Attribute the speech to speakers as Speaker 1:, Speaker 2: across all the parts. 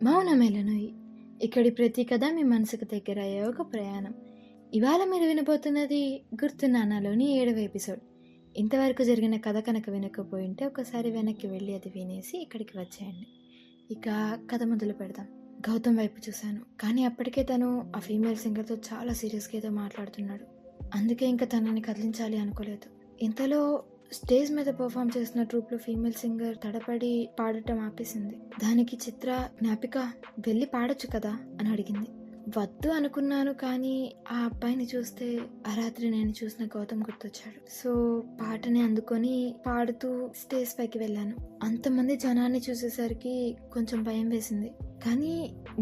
Speaker 1: మౌనమేలనోయి ఇక్కడి ప్రతి కథ మీ మనసుకు దగ్గరయ్యే ఒక ప్రయాణం. ఇవాళ మీరు వినబోతున్నది గుర్తున్నానాలోని 7వ ఎపిసోడ్. ఇంతవరకు జరిగిన కథ కనుక వినకపోయింటే ఒకసారి వెనక్కి వెళ్ళి అది వినేసి ఇక్కడికి వచ్చేయండి. ఇక కథ మొదలు పెడదాం. గౌతమ్ వైపు చూశాను, కానీ అప్పటికే తను ఆ ఫీమేల్ సింగర్తో చాలా సీరియస్గా ఏదో మాట్లాడుతున్నాడు. అందుకే ఇంకా తనని కదిలించాలి అనుకోలేదు. ఇంతలో స్టేజ్ మీద పర్ఫామ్ చేసిన ట్రూప్లో ఫీమేల్ సింగర్ తడపడి పాడటం ఆపేసింది. దానికి చిత్ర, జ్ఞాపిక వెళ్ళి పాడొచ్చు కదా అని అడిగింది. వద్దు అనుకున్నాను, కానీ ఆ అబ్బాయిని చూస్తే ఆ రాత్రి నేను చూసిన గౌతమ్ గుర్తొచ్చాడు. సో పాటని అందుకొని పాడుతూ స్టేజ్ పైకి వెళ్ళాను. అంతమంది జనాన్ని చూసేసరికి కొంచెం భయం వేసింది, కానీ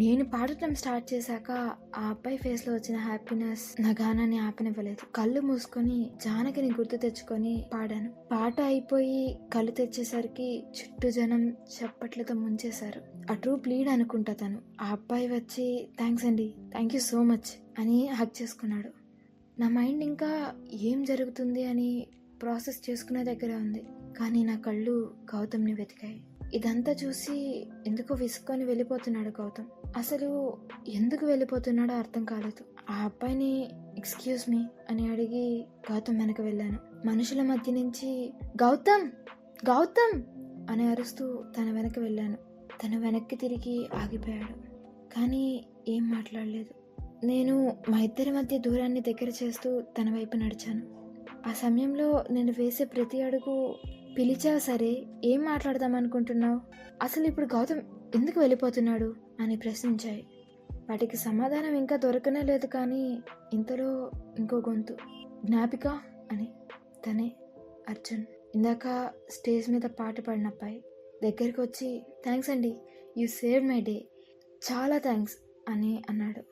Speaker 1: నేను పాడటం స్టార్ట్ చేశాక ఆ అబ్బాయి ఫేస్ లో వచ్చిన హ్యాపీనెస్ నా గానాన్ని ఆపనివ్వలేదు. కళ్ళు మూసుకొని జానకిని గుర్తు తెచ్చుకొని పాడాను. పాట అయిపోయి కళ్ళు తెచ్చేసరికి చుట్టూ జనం చప్పట్లతో ముంచేశారు. ఆ ట్రూప్ లీడ్ అనుకుంటా తను. ఆ అబ్బాయి వచ్చి థ్యాంక్స్ అండి, థ్యాంక్ యూ సో మచ్ అని హక్ చేసుకున్నాడు. నా మైండ్ ఇంకా ఏం జరుగుతుంది అని ప్రాసెస్ చేసుకునే దగ్గర ఉంది, కానీ నా కళ్ళు గౌతమ్ని వెతికాయి. ఇదంతా చూసి ఎందుకో విసుక్కొని వెళ్ళిపోతున్నాడు గౌతమ్. అసలు ఎందుకు వెళ్ళిపోతున్నాడో అర్థం కాలేదు. ఆ అబ్బాయిని ఎక్స్క్యూజ్ మీ అని అడిగి గౌతమ్ వెనక వెళ్ళాను. మనుషుల మధ్య నుంచి గౌతమ్ గౌతమ్ అని అరుస్తూ తన వెనక వెళ్ళాను. తను వెనక్కి తిరిగి ఆగిపోయాడు, కానీ ఏం మాట్లాడలేదు. నేను మా ఇద్దరి మధ్య దూరాన్ని దగ్గర చేస్తూ తన వైపు నడిచాను. ఆ సమయంలో నేను వేసే ప్రతి అడుగు పిలిచా సరే ఏం మాట్లాడదాం అనుకుంటున్నావు, అసలు ఇప్పుడు గౌతమ్ ఎందుకు వెళ్ళిపోతున్నాడు అని ప్రశ్నించాయి. వాటికి సమాధానం ఇంకా దొరకనే లేదు, కానీ ఇంతలో ఇంకో గొంతు, జ్ఞాపిక అని. తనే అర్జున్, ఇందాక స్టేజ్ మీద పాట పాడిన అబ్బాయి. దగ్గరికి వచ్చి థ్యాంక్స్ అండి, యూ సేవ్ మై డే, చాలా థ్యాంక్స్ అని అన్నాడు.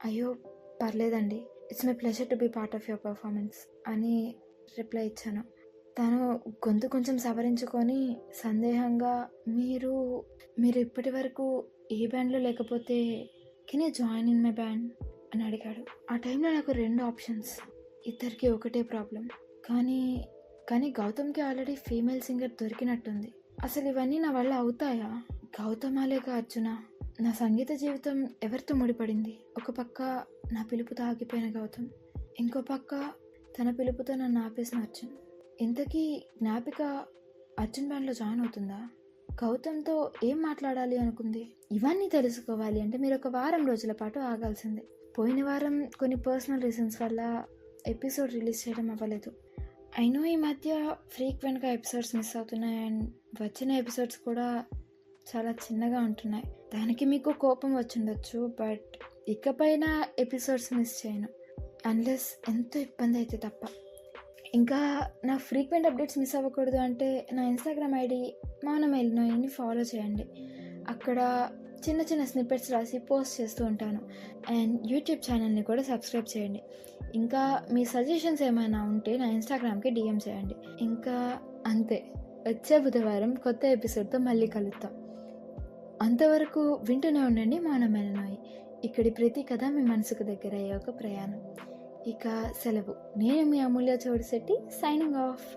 Speaker 1: అయ్యో పర్లేదండి, it's my pleasure to be part of your performance అని రిప్లై ఇచ్చాను. తను గొంతు కొంచెం సవరించుకొని సందేహంగా, మీరు ఇప్పటి వరకు ఏ బ్యాండ్లో లేకపోతే can you join in my band అని అడిగాడు. ఆ టైంలో నాకు 2 ఆప్షన్స్, ఇద్దరికి ఒకటే ప్రాబ్లం. కానీ గౌతమ్కి ఆల్రెడీ ఫీమేల్ సింగర్ దొరికినట్టుంది. అసలు ఇవన్నీ నా వల్ల అవుతాయా? గౌతమా లేక అర్జునా? నా సంగీత జీవితం ఎవరితో ముడిపడింది? ఒక పక్క నా పిలుపుతో ఆగిపోయిన గౌతమ్, ఇంకో పక్క తన పిలుపుతో నన్ను ఆపేసిన అర్జున్. ఇంతకీ జ్ఞాపిక అర్జున్ బ్యాండ్లో జాయిన్ అవుతుందా? గౌతమ్తో ఏం మాట్లాడాలి అనుకుంది? ఇవన్నీ తెలుసుకోవాలి అంటే మీరు ఒక వారం రోజుల పాటు ఆగాల్సిందే. పోయిన వారం కొన్ని పర్సనల్ రీజన్స్ వల్ల ఎపిసోడ్ రిలీజ్ చేయడం అవ్వలేదు. అయినో ఈ మధ్య ఫ్రీక్వెంట్గా ఎపిసోడ్స్ మిస్ అవుతున్నాయి, అండ్ వచ్చిన ఎపిసోడ్స్ కూడా చాలా చిన్నగా ఉంటున్నాయి. దానికి మీకు కోపం వచ్చిండొచ్చు, బట్ ఇకపైన ఎపిసోడ్స్ మిస్ చేయను, అన్లెస్ ఎంతో ఇబ్బంది అయితే తప్ప. ఇంకా నా ఫ్రీక్వెంట్ అప్డేట్స్ మిస్ అవ్వకూడదు అంటే నా ఇన్స్టాగ్రామ్ ఐడి మౌనమేలనోయిని ఫాలో చేయండి. అక్కడ చిన్న చిన్న స్నిప్పెట్స్ రాసి పోస్ట్ చేస్తూ ఉంటాను. అండ్ యూట్యూబ్ ఛానల్ని కూడా సబ్స్క్రైబ్ చేయండి. ఇంకా మీ సజెషన్స్ ఏమైనా ఉంటే నా ఇన్స్టాగ్రామ్కి డిఎం చేయండి. ఇంకా అంతే, వచ్చే బుధవారం కొత్త ఎపిసోడ్తో మళ్ళీ కలుద్దాం. అంతవరకు వింటూనే ఉండండి మౌనమేలనోయి. ఇక్కడి ప్రతి కథ మీ మనసుకు దగ్గర అయ్యే ఒక ప్రయాణం. ఇక సెలవు. నేను మీ అమూల్య చోడిశెట్టి, సైనింగ్ ఆఫ్.